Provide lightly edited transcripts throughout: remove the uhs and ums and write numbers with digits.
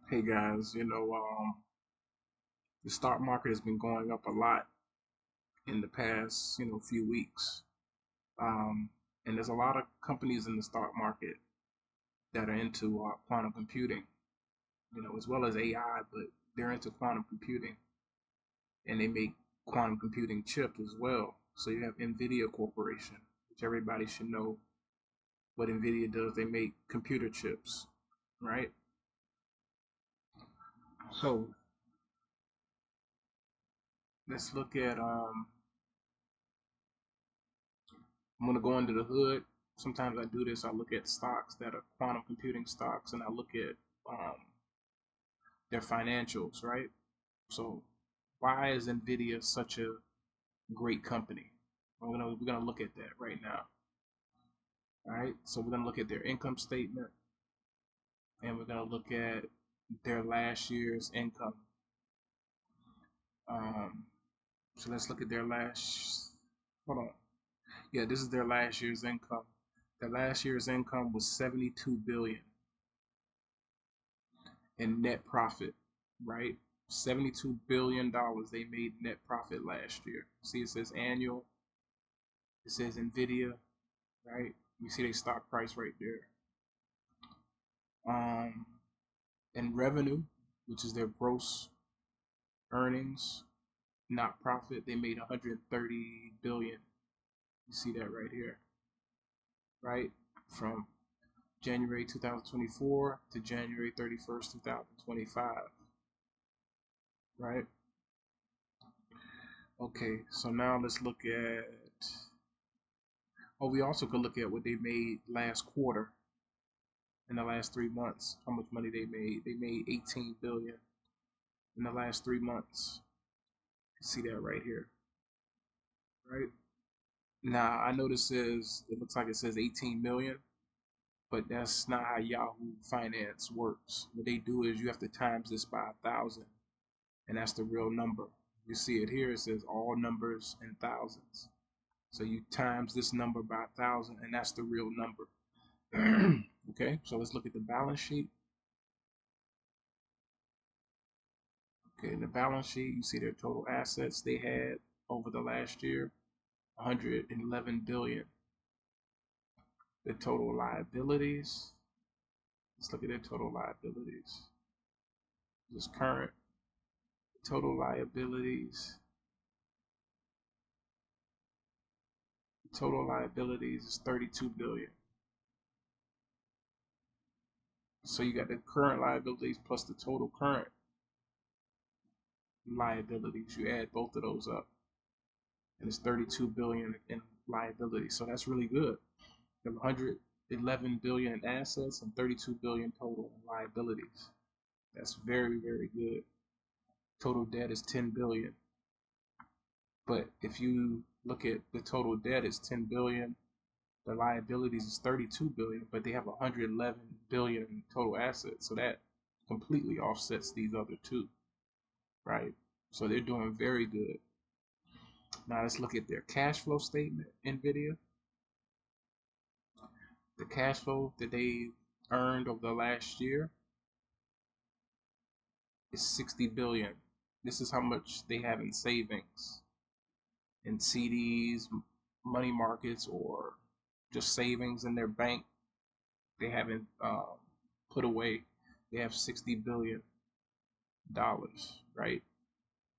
Hey guys, the stock market has been going up a lot in the past, few weeks. Um, and there's a lot of companies in the stock market that are into quantum computing, as well as AI, but they're into quantum computing and they make quantum computing chips as well. So you have Nvidia Corporation, which everybody should know what Nvidia does. They make computer chips, right? So let's look at I'm gonna go under the hood. Sometimes I do this. I look at stocks that are quantum computing stocks, and I look at um, their financials, right? So, why is Nvidia such a great company? We're gonna look at that right now. All right. So we're gonna look at their income statement, and we're gonna look at their last year's income. Um, so let's look at their last. Hold on. Yeah, this is their last year's income. Their last year's income was 72 billion in net profit, right? $72 billion they made net profit last year. See, it says annual, it says Nvidia, right? You see their stock price right there. Um, and revenue, which is their gross earnings, not profit, they made 130 billion. You see that right here, right? From January 2024 to January 31st, 2025, right? Okay, so now let's look at, oh, we also could look at what they made last quarter in the last 3 months. How much money they made? They made 18 billion in the last 3 months. You see that right here, right? Now I know this says it looks like it says 18 million, but that's not how Yahoo Finance works. What they do is you have to times this by 1,000, and that's the real number. You see it here. It says all numbers in thousands. So you times this number by 1,000, and that's the real number. Okay, so let's look at the balance sheet. Okay, in the balance sheet, you see their total assets they had over the last year, 111 billion. The total liabilities, let's look at their total liabilities. This current total liabilities is 32 billion. So you got the current liabilities plus the total current liabilities. You add both of those up, and it's 32 billion in liabilities. So that's really good. You have 111 billion in assets and 32 billion total in liabilities. That's very, very good. Total debt is 10 billion. But if you look at the total debt, it's 10 billion. The liabilities is 32 billion, but they have 111 billion in total assets. So that completely offsets these other two, right? So they're doing very good. Now let's look at their cash flow statement, Nvidia. The cash flow that they earned over the last year is 60 billion. This is how much they have in savings, in CDs, money markets, or just savings in their bank. They haven't put away. They have $60 billion, right?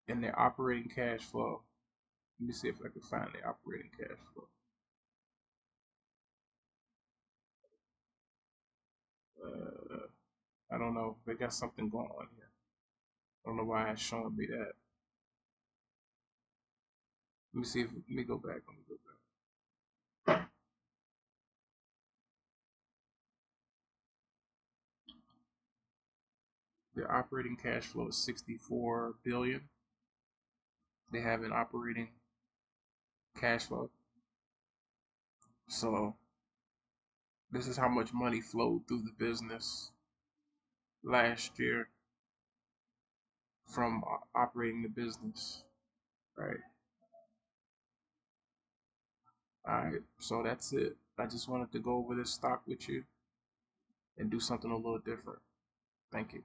And their operating cash flow. Let me see if I can find their operating cash flow. I don't know. They got something going on here. I don't know why it's showing me that. Let me see if let me go back. Let me go back. Their operating cash flow is 64 billion. They have an operating cash flow. So this is how much money flowed through the business last year from operating the business, right? All right, so that's it. I just wanted to go over this stock with you and do something a little different. Thank you.